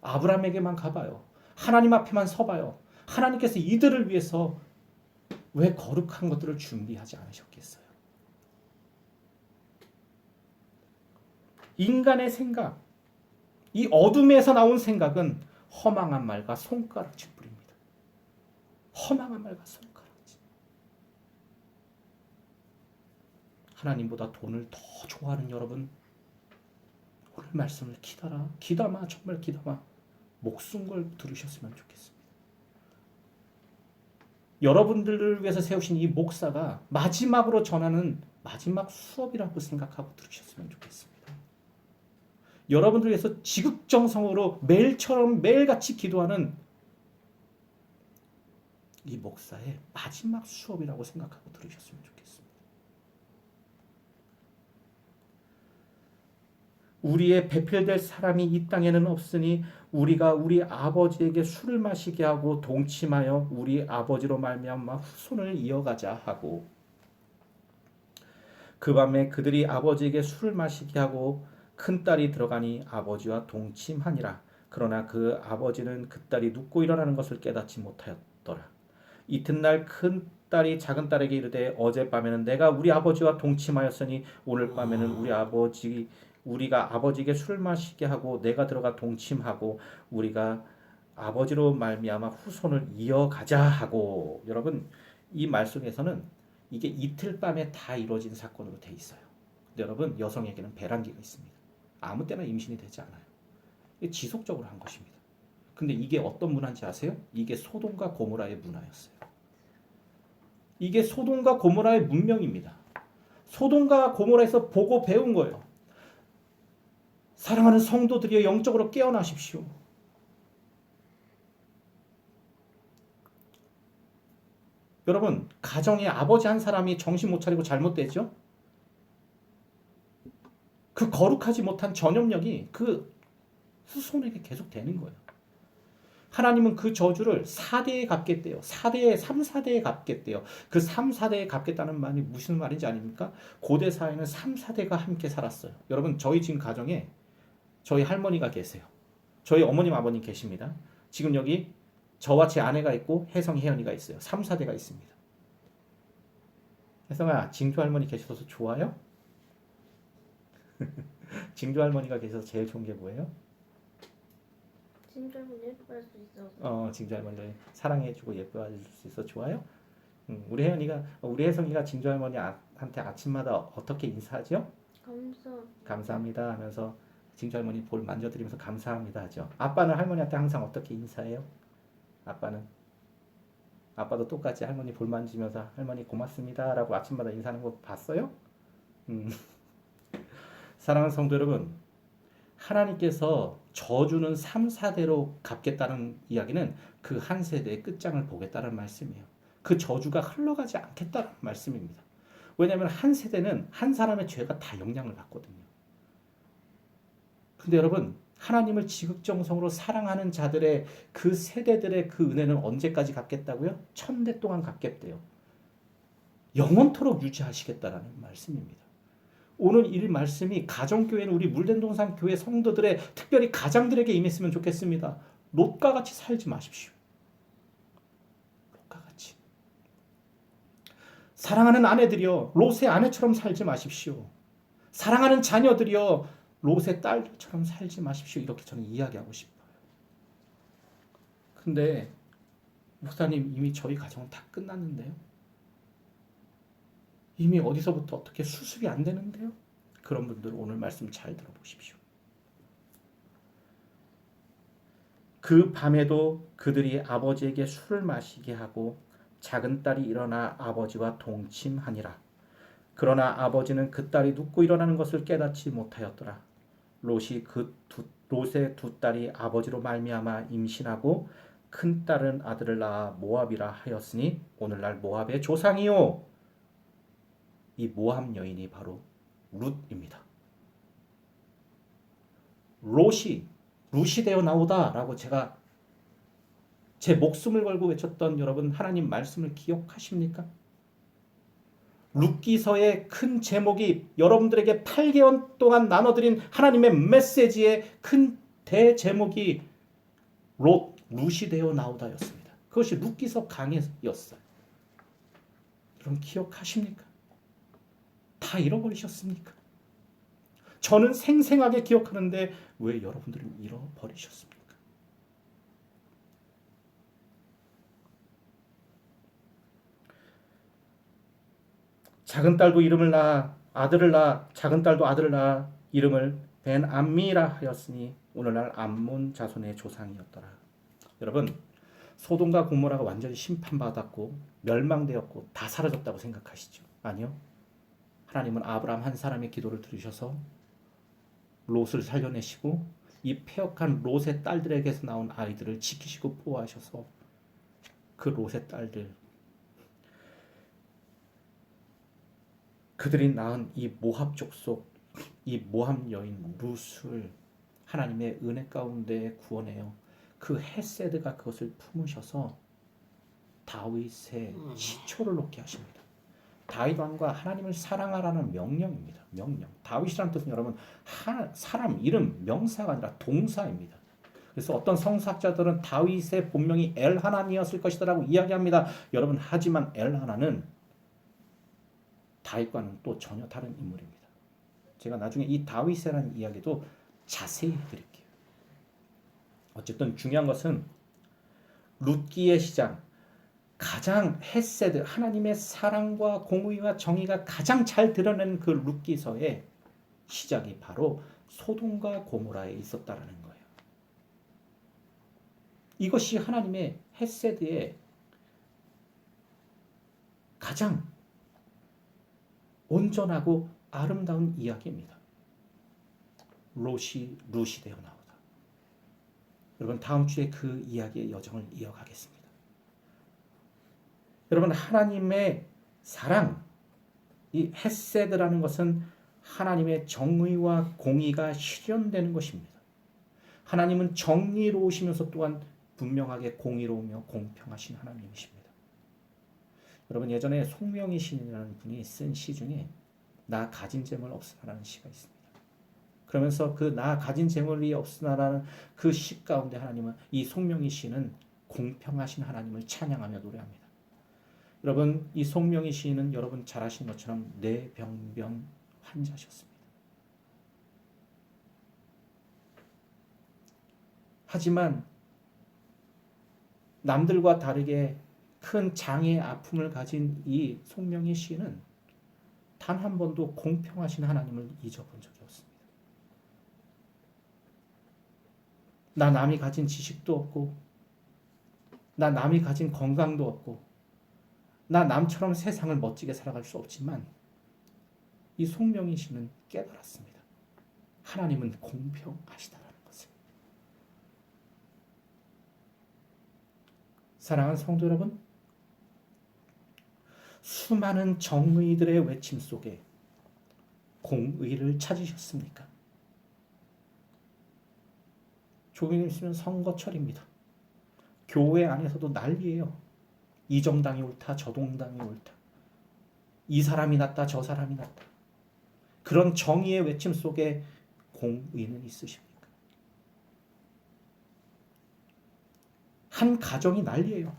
아브라함에게만 가봐요. 하나님 앞에만 서봐요. 하나님께서 이들을 위해서 왜 거룩한 것들을 준비하지 않으셨겠어요? 인간의 생각, 이 어둠에서 나온 생각은 허망한 말과 손가락질뿐입니다. 허망한 말과 손가락질. 하나님보다 돈을 더 좋아하는 여러분, 오늘 말씀을 기담아 정말 기담아 목숨 걸 들으셨으면 좋겠습니다. 여러분들을 위해서 세우신 이 목사가 마지막으로 전하는 마지막 수업이라고 생각하고 들으셨으면 좋겠습니다. 여러분들 위해서 지극정성으로 매일처럼 매일같이 기도하는 이 목사의 마지막 수업이라고 생각하고 들으셨으면 좋겠습니다. 우리의 배필될 사람이 이 땅에는 없으니 우리가 우리 아버지에게 술을 마시게 하고 동침하여 우리 아버지로 말미암아 후손을 이어가자 하고, 그 밤에 그들이 아버지에게 술을 마시게 하고 큰딸이 들어가니 아버지와 동침하니라. 그러나 그 아버지는 그 딸이 눕고 일어나는 것을 깨닫지 못하였더라. 이튿날 큰 딸이 작은 딸에게 이르되 어젯밤에는 내가 우리 아버지와 동침하였으니 오늘 밤에는 우리가 아버지에게 술을 마시게 하고 내가 들어가 동침하고 우리가 아버지로 말미암아 후손을 이어가자 하고. 여러분, 이 말 속에서는 이게 이틀 밤에 다 이루어진 사건으로 돼 있어요. 근데 여러분, 여성에게는 배란기가 있습니다. 아무 때나 임신이 되지 않아요. 이게 지속적으로 한 것입니다. 근데 이게 어떤 문화인지 아세요? 이게 소돔과 고모라의 문화였어요. 이게 소돔과 고모라의 문명입니다. 소돔과 고모라에서 보고 배운 거예요. 사랑하는 성도들이여, 영적으로 깨어나십시오. 여러분, 가정에 아버지 한 사람이 정신 못 차리고 잘못되죠? 그 거룩하지 못한 전염력이 그 후손에게 계속 되는 거예요. 하나님은 그 저주를 4대에 갚겠대요. 3, 4대에 갚겠대요. 그 3, 4대에 갚겠다는 말이 무슨 말인지 아닙니까? 고대 사회는 3, 4대가 함께 살았어요. 여러분, 저희 지금 가정에 저희 할머니가 계세요. 저희 어머님, 아버님 계십니다. 지금 여기 저와 제 아내가 있고 혜성이, 혜연이가 있어요. 3, 4대가 있습니다. 혜성아, 징조 할머니 계셔서 좋아요? 징조 할머니가 계셔서 제일 좋은 게 뭐예요? 진짜 예뻐할 수 있어서. 징조 할머니를 사랑해주고 예뻐해 줄 수 있어 좋아요? 우리 혜성이가 징조 할머니한테 아침마다 어떻게 인사하죠? 감사합니다 하면서 징조 할머니 볼 만져드리면서 감사합니다 하죠. 아빠는 할머니한테 항상 어떻게 인사해요? 아빠도 똑같이 할머니 볼 만지면서 할머니 고맙습니다 라고 아침마다 인사하는 거 봤어요? 사랑하는 성도 여러분, 하나님께서 저주는 3, 4대로 갚겠다는 이야기는 그 한 세대의 끝장을 보겠다는 말씀이에요. 그 저주가 흘러가지 않겠다는 말씀입니다. 왜냐하면 한 세대는 한 사람의 죄가 다 영향을 받거든요. 근데 여러분, 하나님을 지극정성으로 사랑하는 자들의 그 세대들의 그 은혜는 언제까지 갚겠다고요? 1000대 동안 갚겠대요. 영원토록 유지하시겠다라는 말씀입니다. 오늘 이 말씀이 가정교회는 우리 물된동산 교회 성도들의, 특별히 가장들에게 임했으면 좋겠습니다. 롯과 같이 살지 마십시오. 롯과 같이. 사랑하는 아내들이여, 롯의 아내처럼 살지 마십시오. 사랑하는 자녀들이여, 롯의 딸처럼 살지 마십시오. 이렇게 저는 이야기하고 싶어요. 근데 목사님, 이미 저희 가정은 다 끝났는데요. 이미 어디서부터 어떻게 수습이 안 되는데요. 그런 분들 오늘 말씀 잘 들어보십시오. 그 밤에도 그들이 아버지에게 술을 마시게 하고 작은 딸이 일어나 아버지와 동침하니라. 그러나 아버지는 그 딸이 눕고 일어나는 것을 깨닫지 못하였더라. 롯의 두 딸이 아버지로 말미암아 임신하고 큰 딸은 아들을 낳아 모압이라 하였으니 오늘날 모압의 조상이요. 이 모압 여인이 바로 룻입니다. 룻이 되어 나오다라고 제가 제 목숨을 걸고 외쳤던 여러분 하나님 말씀을 기억하십니까? 룻기서의 큰 제목이 여러분들에게 8개월 동안 나눠드린 하나님의 메시지의 큰 대제목이 룻이 되어 나오다였습니다. 그것이 룻기서 강해였어요. 여러분 기억하십니까? 다 잃어버리셨습니까? 저는 생생하게 기억하는데 왜 여러분들은 잃어버리셨습니까? 작은 딸도 이름을 낳아 아들을 낳아 작은 딸도 아들을 낳아 이름을 벤 암미라 하였으니 오늘날 암몬 자손의 조상이었더라. 여러분 소돔과 고모라가 완전히 심판받았고 멸망되었고 다 사라졌다고 생각하시죠? 아니요. 하나님은 아브라함 한 사람의 기도를 들으셔서 롯을 살려내시고 이 패역한 롯의 딸들에게서 나온 아이들을 지키시고 보호하셔서 그 롯의 딸들 그들이 낳은 이 모압 족속 이 모압 여인 룻을 하나님의 은혜 가운데 구원해요. 그 헤세드가 그것을 품으셔서 다윗의 시초를 놓게 하십니다. 다윗 왕과 하나님을 사랑하라는 명령입니다. 명령. 다윗이라는 뜻은 여러분 사람 이름 명사가 아니라 동사입니다. 그래서 어떤 성서학자들은 다윗의 본명이 엘하난이었을 것이다라고 이야기합니다. 여러분 하지만 엘하난은 다윗과는 또 전혀 다른 인물입니다. 제가 나중에 이 다윗이라는 이야기도 자세히 해드릴게요. 어쨌든 중요한 것은 룻기의 시장 가장 헤세드 하나님의 사랑과 공의와 정의가 가장 잘 드러낸 그 룻기서의 시작이 바로 소돔과 고모라에 있었다라는 거예요. 이것이 하나님의 헤세드의 가장 온전하고 아름다운 이야기입니다. 룻이 되어 나오다. 여러분 다음 주에 그 이야기의 여정을 이어가겠습니다. 여러분 하나님의 사랑, 이 헤세드라는 것은 하나님의 정의와 공의가 실현되는 것입니다. 하나님은 정의로우시면서 또한 분명하게 공의로우며 공평하신 하나님이십니다. 여러분 예전에 송명희 시인이라는 분이 쓴 시 중에 나 가진 재물 없으나라는 시가 있습니다. 그러면서 그 나 가진 재물이 없으나라는 그 시 가운데 하나님은 이 송명희 시인은 공평하신 하나님을 찬양하며 노래합니다. 여러분 이 송명희 시인은 여러분 잘 아시는 것처럼 뇌병변 환자셨습니다. 하지만 남들과 다르게 큰 장애의 아픔을 가진 이 송명희 시인은 단 한 번도 공평하신 하나님을 잊어본 적이 없습니다. 나 남이 가진 지식도 없고 나 남이 가진 건강도 없고 나 남처럼 세상을 멋지게 살아갈 수 없지만 이 송명희 씨는 깨달았습니다. 하나님은 공평하시다라는 것을. 사랑하는 성도 여러분, 수많은 정의들의 외침 속에 공의를 찾으셨습니까? 조금 있으면 선거철입니다. 교회 안에서도 난리예요. 이 정당이 옳다, 저 정당이 옳다. 이 사람이 낫다, 저 사람이 낫다. 그런 정의의 외침 속에 공의는 있으십니까? 한 가정이 난리예요.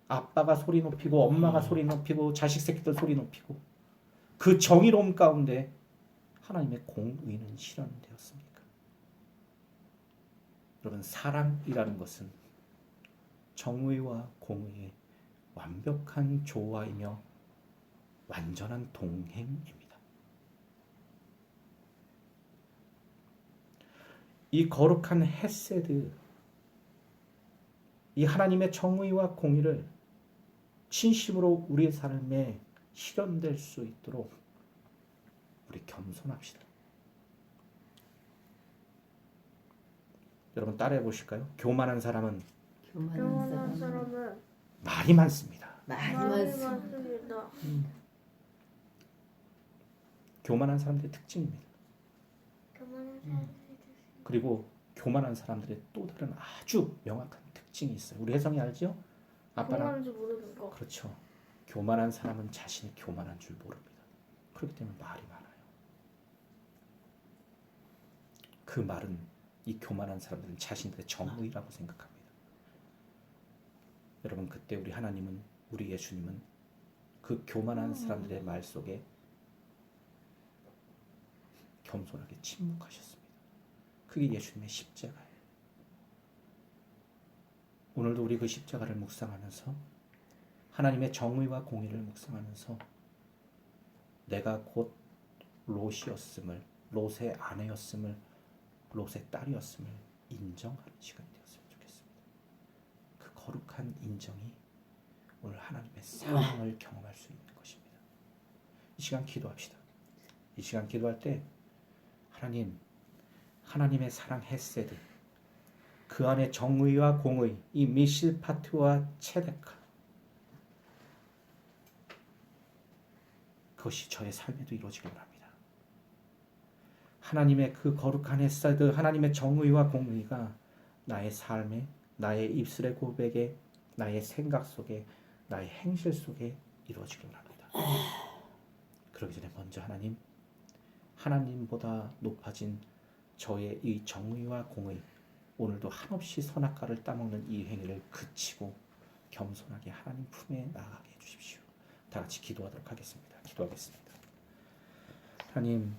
아빠가 소리 높이고 엄마가 소리 높이고 자식 새끼들 소리 높이고 그 정의로움 가운데 하나님의 공의는 실현되었습니까? 여러분 사랑이라는 것은 정의와 공의의 완벽한 조화이며 완전한 동행입니다. 이 거룩한 헤세드, 이 하나님의 정의와 공의를 진심으로 우리의 삶에 실현될 수 있도록 우리 겸손합시다. 여러분 따라해 보실까요? 교만한 사람은 교만한 사람은 말이 많습니다. 말이 많습니다. 교만한 사람들의 특징입니다. 교만한 사람들의 그리고 교만한 사람들의 또 다른 아주 명확한 특징이 있어요. 우리 혜성이 알죠? 아빠랑 교만한지 모르는 거. 그렇죠. 교만한 사람은 자신이 교만한 줄 모릅니다. 그렇기 때문에 말이 많아요. 그 말은 이 교만한 사람들은 자신들의 정의라고 생각합니다. 여러분 그때 우리 하나님은 우리 예수님은 그 교만한 사람들의 말 속에 겸손하게 침묵하셨습니다. 그게 예수님의 십자가예요. 오늘도 우리 그 십자가를 묵상하면서 하나님의 정의와 공의를 묵상하면서 내가 곧 롯이었음을, 롯의 아내였음을, 롯의 딸이었음을 인정하는 시간이 되었으면 좋겠습니다. 그 거룩한 인정이 오늘 하나님의 사랑을 경험할 수 있는 것입니다. 이 시간 기도합시다. 이 시간 기도할 때 하나님의 사랑 헤세드, 그 안에 정의와 공의, 이 미실파트와 체데카, 그것이 저의 삶에도 이루어지길 바랍니다. 하나님의 그 거룩한 헤세드, 하나님의 정의와 공의가 나의 삶에, 나의 입술의 고백에, 나의 생각 속에, 나의 행실 속에 이루어지길 바랍니다. 그러기 전에 먼저 하나님보다 높아진 저의 이 정의와 공의, 오늘도 한없이 선악과를 따먹는 이 행위를 그치고 겸손하게 하나님 품에 나아가게 해주십시오. 다 같이 기도하도록 하겠습니다. 기도하겠습니다. 하나님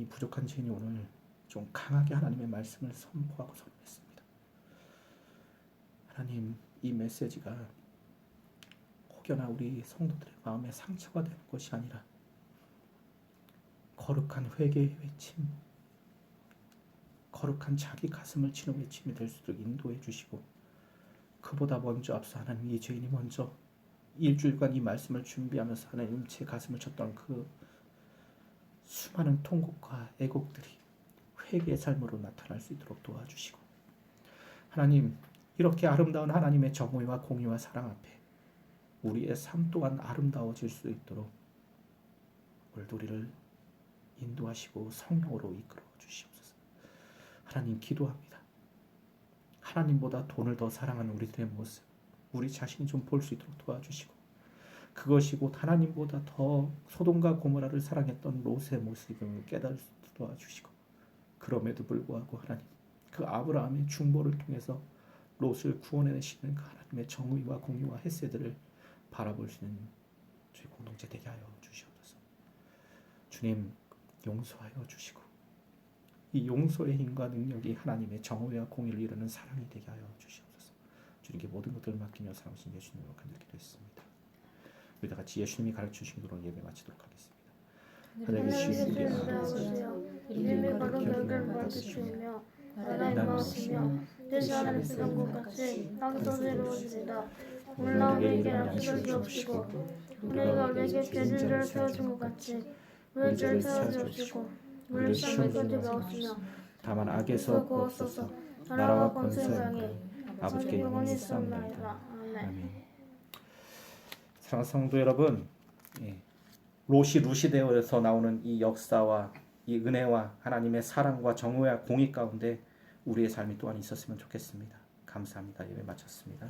부족한 죄인이 오늘 좀 강하게 하나님의 말씀을 선포하고 선언했습니다. 하나님, 이 메시지가 혹여나 우리 성도들의 마음에 상처가 되는 것이 아니라 거룩한 회개의 외침, 거룩한 자기 가슴을 치는 외침이 될 수 있도록 인도해 주시고, 그보다 먼저 앞서 하나님, 이 죄인이 먼저 일주일간 이 말씀을 준비하면서 하나님 제 가슴을 쳤던 그 수많은 통곡과 애곡들이 회개의 삶으로 나타날 수 있도록 도와주시고, 하나님, 이렇게 아름다운 하나님의 정의와 공의와 사랑 앞에 우리의 삶 또한 아름다워질 수 있도록 오늘도 우리를 인도하시고 성령으로 이끌어 주시옵소서. 하나님, 기도합니다. 하나님보다 돈을 더 사랑하는 우리들의 모습, 우리 자신이 좀 볼 수 있도록 도와주시고, 그것이 곧 하나님보다 더 소돔과 고모라를 사랑했던 롯의 모습을 깨달을 수 있도록 도와주시고, 그럼에도 불구하고 하나님, 그 아브라함의 중보를 통해서 롯을 구원해내시는 그 하나님의 정의와 공의와 헤세드를 바라볼 수 있는 저희 공동체 되게 하여 주시옵소서. 주님, 용서하여 주시고, 이 용서의 힘과 능력이 하나님의 정의와 공의를 이루는 사랑이 되게 하여 주시옵소서. 주님께 모든 것들을 맡기며 사랑하신 예수님으로 간절히 기도했습니다. 우리 다 같이 예수님이 가르쳐주신 대로 예배 마치도록 하겠습니다. 하나님 하나님의 주의 아버지여, 이름의 거룩 여길 받으시며 나라의 것이며 뜻이 하늘에 쓰던 것 같이 땅에서도 이루어지리다. 오늘날 우리에게 양식을 주옵시고, 우리가 우리에게 죄를 세워준 것 같이 우리 죄를 세워주옵시고, 우리를 시험에 들지 마옵시며 다만 악에서 구하옵소서. 나라와 권세와 영광이 아버지께 영원히 있사옵나이다. 아멘. 사랑하는 성도 여러분, 롯이 루시데오에서 나오는 이 역사와 이 은혜와 하나님의 사랑과 정의와 공의 가운데 우리의 삶이 또한 있었으면 좋겠습니다. 감사합니다. 예배 마쳤습니다.